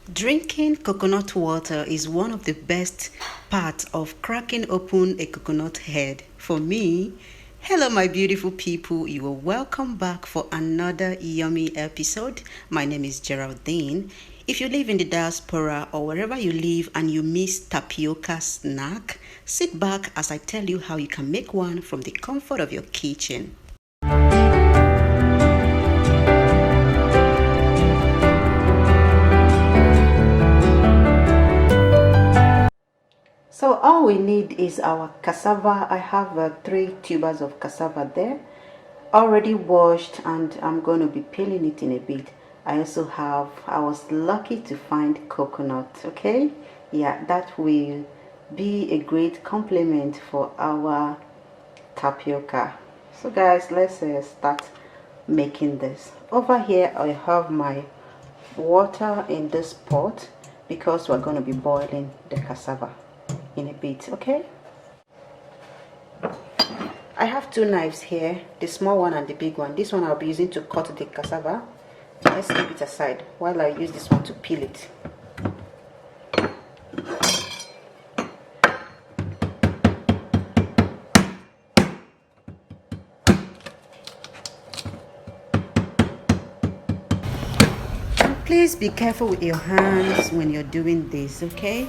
Drinking coconut water is one of the best parts of cracking open a coconut head. For me, hello my beautiful people, you are welcome back for another yummy episode. My name is Geraldine. If you live in the diaspora or wherever you live and you miss tapioca snack, sit back as I tell you how you can make one from the comfort of your kitchen. So all we need is our cassava. I have 3 tubers of cassava there, already washed, and I'm going to be peeling it in a bit. I was lucky to find coconut. Okay, yeah, that will be a great complement for our tapioca. So guys, let's start making this. Over here I have my water in this pot because we're going to be boiling the cassava in a bit. Okay, I have 2 knives here, the small one and the big one. This one I'll be using to cut the cassava. Let's keep it aside while I use this one to peel it. And please be careful with your hands when you're doing this, okay?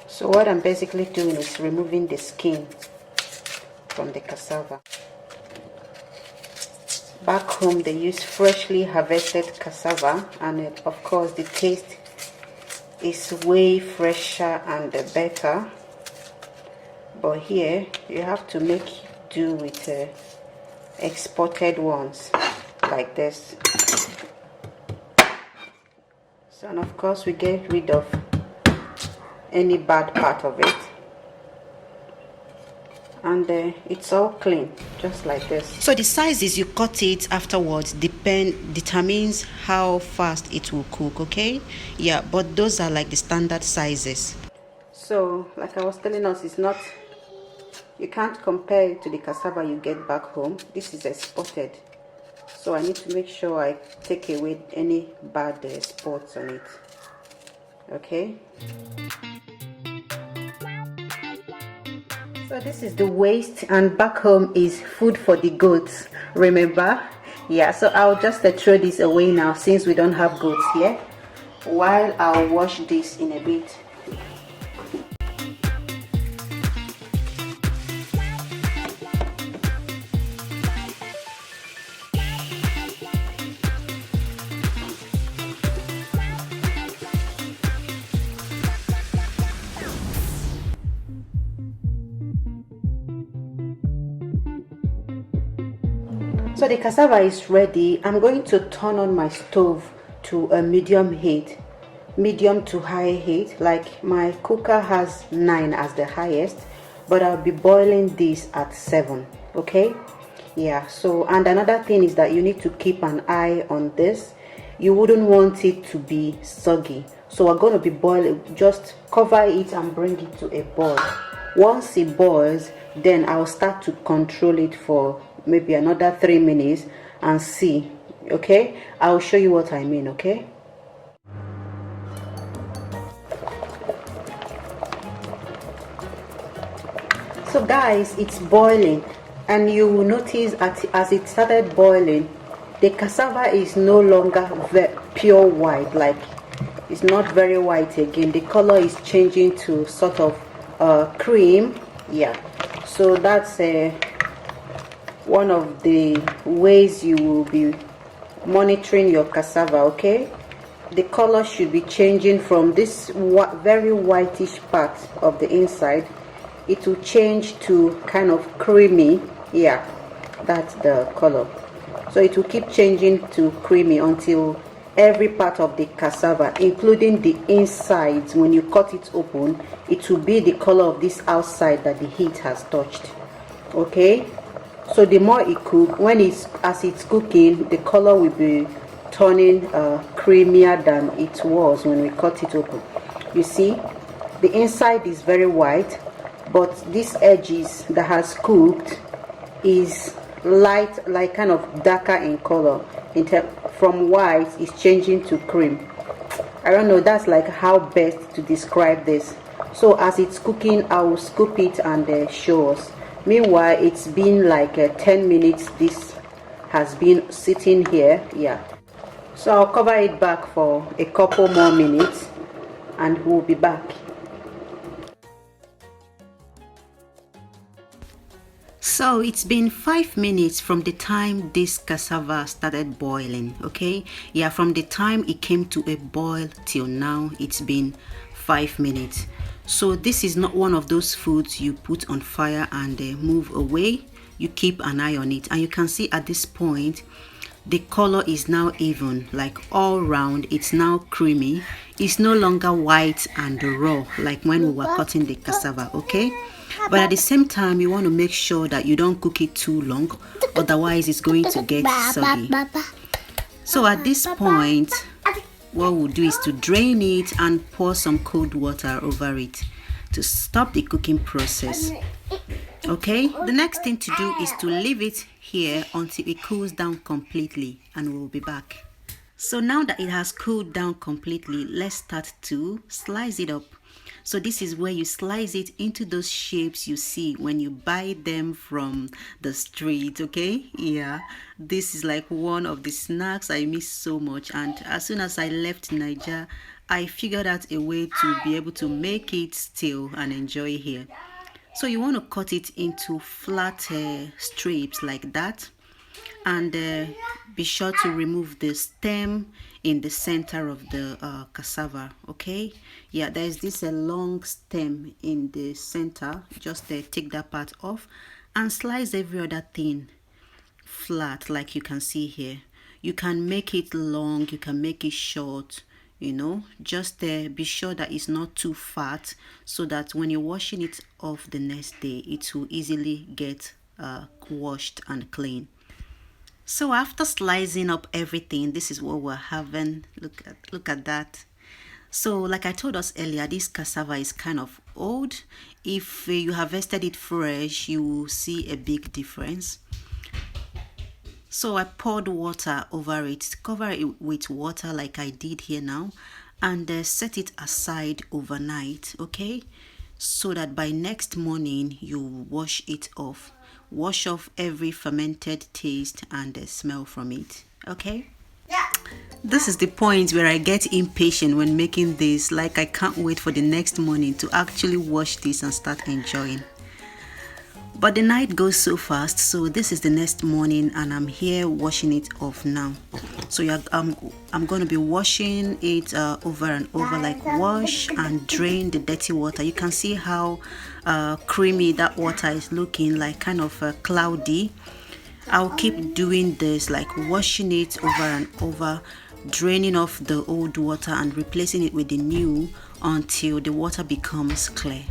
So what I'm basically doing is removing the skin from the cassava. Back home they use freshly harvested cassava, and of course the taste is way fresher and better. But here you have to make do with exported ones like this. So, and of course we get rid of any bad part of it, and it's all clean just like this. So the sizes you cut it afterwards determines how fast it will cook. Okay, yeah, but those are like the standard sizes. So like I was telling us, it's not, you can't compare it to the cassava you get back home. This is exported, so I need to make sure I take away any bad spots on it. Okay, so this is the waste, and back home is food for the goats, remember? Yeah, so I'll just throw this away now since we don't have goats here, while I'll wash this in a bit. So the cassava is ready. I'm going to turn on my stove to a medium to high heat. Like my cooker has 9 as the highest, but I'll be boiling this at 7. Okay, yeah. So, and another thing is that you need to keep an eye on this. You wouldn't want it to be soggy, so we're going to be boiling. Just cover it and bring it to a boil. Once it boils, then I'll start to control it for maybe another 3 minutes and see. Okay, I'll show you what I mean. Okay, so guys, it's boiling, and you will notice as it started boiling, the cassava is no longer pure white, like it's not very white again. The color is changing to sort of cream. Yeah, so that's one of the ways you will be monitoring your cassava. Okay, the color should be changing from this very whitish part of the inside. It will change to kind of creamy. Yeah, that's the color. So it will keep changing to creamy until every part of the cassava, including the insides, when you cut it open, it will be the color of this outside that the heat has touched. Okay, so the more it cooks, as it's cooking, the color will be turning creamier than it was when we cut it open. You see, The inside is very white, but this edges that has cooked is light, like kind of darker in color. From white is changing to cream. I don't know, that's like how best to describe this. So as it's cooking, I will scoop it and show us. Meanwhile, it's been like 10 minutes this has been sitting here. Yeah, so I'll cover it back for a couple more minutes and we'll be back. So it's been 5 minutes from the time this cassava started boiling. Okay, yeah, from the time it came to a boil till now, it's been 5 minutes. So this is not one of those foods you put on fire and move away. You keep an eye on it, and you can see at this point the color is now even, like all round. It's now creamy. It's no longer white and raw like when we were cutting the cassava. Okay, but at the same time you want to make sure that you don't cook it too long, otherwise it's going to get soggy. So at this point, what we'll do is to drain it and pour some cold water over it to stop the cooking process. Okay, the next thing to do is to leave it here until it cools down completely, and we'll be back. So now that it has cooled down completely, let's start to slice it up. So this is where you slice it into those shapes you see when you buy them from the street. Okay, yeah, this is like one of the snacks I miss so much, and as soon as I left Nigeria, I figured out a way to be able to make it still and enjoy here. So you want to cut it into flat strips like that, and be sure to remove the stem in the center of the cassava. Okay, yeah, there's this long stem in the center. Just take that part off and slice every other thing flat like you can see here. You can make it long, you can make it short, you know, just be sure that it's not too fat, so that when you're washing it off the next day, it will easily get washed and clean. So after slicing up everything, this is what we're having. Look at that. So like I told us earlier, this cassava is kind of old. If you harvested it fresh, you will see a big difference. So I poured water over it, cover it with water like I did here now, and set it aside overnight. Okay, so that by next morning you wash it off. Wash off every fermented taste and smell from it. Okay, yeah. This is the point where I get impatient when making this. Like, I can't wait for the next morning to actually wash this and start enjoying. But the night goes so fast, so this is the next morning and I'm here washing it off now. So yeah, I'm going to be washing it over and over, like wash and drain the dirty water. You can see how creamy that water is looking, like kind of cloudy. I'll keep doing this, like washing it over and over, draining off the old water and replacing it with the new until the water becomes clear.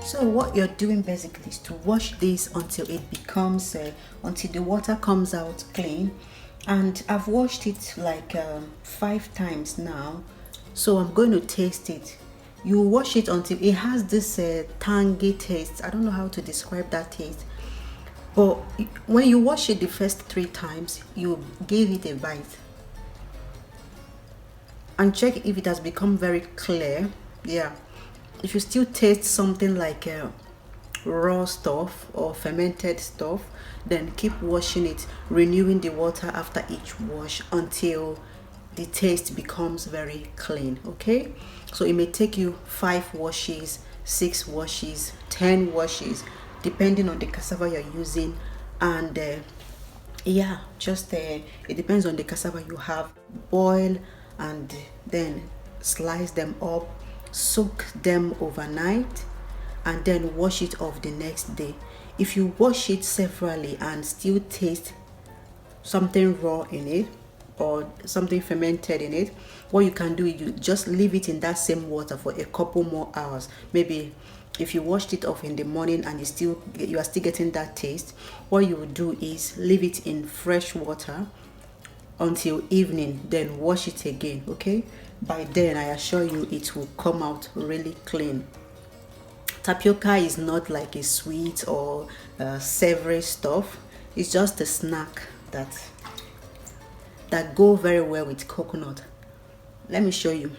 So what you're doing basically is to wash this until it becomes, until the water comes out clean. And I've washed it like 5 times now. So I'm going to taste it. You wash it until it has this tangy taste. I don't know how to describe that taste. But when you wash it the first 3 times, you give it a bite. And check if it has become very clear. Yeah. If you still taste something like raw stuff or fermented stuff, then keep washing it, renewing the water after each wash until the taste becomes very clean. Okay, so it may take you 5 washes, 6 washes, 10 washes, depending on the cassava you're using. And yeah, just it depends on the cassava you have. Boil and then slice them up, soak them overnight, and then wash it off the next day. If you wash it separately and still taste something raw in it or something fermented in it, what you can do is you just leave it in that same water for a couple more hours. Maybe if you washed it off in the morning and you are still getting that taste, what you would do is leave it in fresh water until evening, then wash it again. Okay, by then I assure you it will come out really clean. Tapioca is not like a sweet or savory stuff. It's just a snack that go very well with coconut. Let me show you.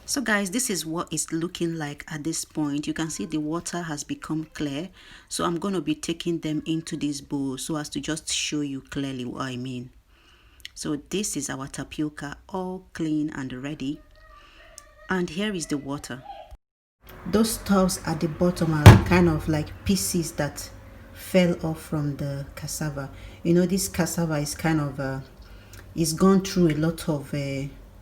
So guys, this is what it's looking like at this point. You can see the water has become clear, so I'm going to be taking them into this bowl so as to just show you clearly what I mean. So this is our tapioca, all clean and ready, and here is the water. Those stuffs at the bottom are kind of like pieces that fell off from the cassava. You know, this cassava is kind of it's gone through a lot of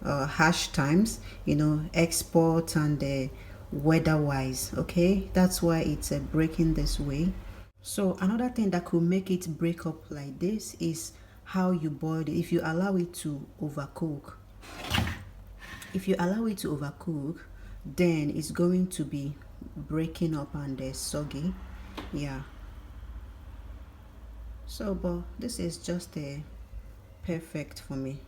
harsh times, you know, export and weather wise. Okay, that's why it's breaking this way. So another thing that could make it break up like this is how you boil it. If you allow it to overcook, then it's going to be breaking up and soggy. Yeah, so but this is just perfect for me.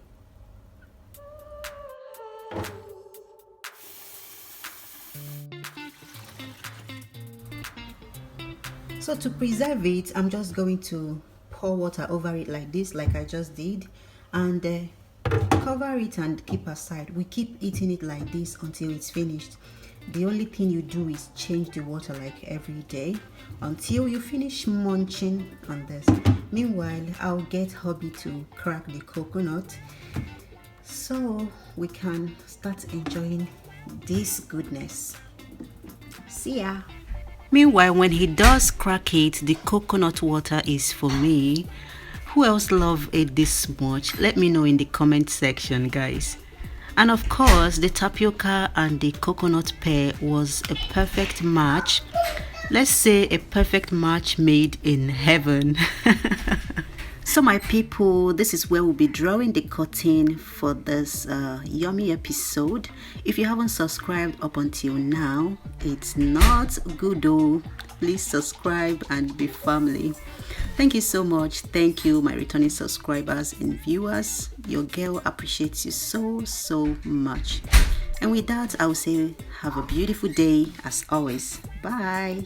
So to preserve it, I'm just going to pour water over it like this, like I just did, and cover it and keep aside. We keep eating it like this until it's finished. The only thing you do is change the water like every day until you finish munching on this. Meanwhile, I'll get hubby to crack the coconut so we can start enjoying this goodness. See ya. Meanwhile, when he does crack it, the coconut water is for me. Who else love it this much? Let me know in the comment section, guys. And of course, the tapioca and the coconut pair was a perfect match. Let's say a perfect match made in heaven. So my people, this is where we'll be drawing the curtain for this yummy episode. If you haven't subscribed up until now, it's not good though. Please subscribe and be family. Thank you so much. Thank you, my returning subscribers and viewers. Your girl appreciates you so much. And with that, I will say have a beautiful day as always. Bye.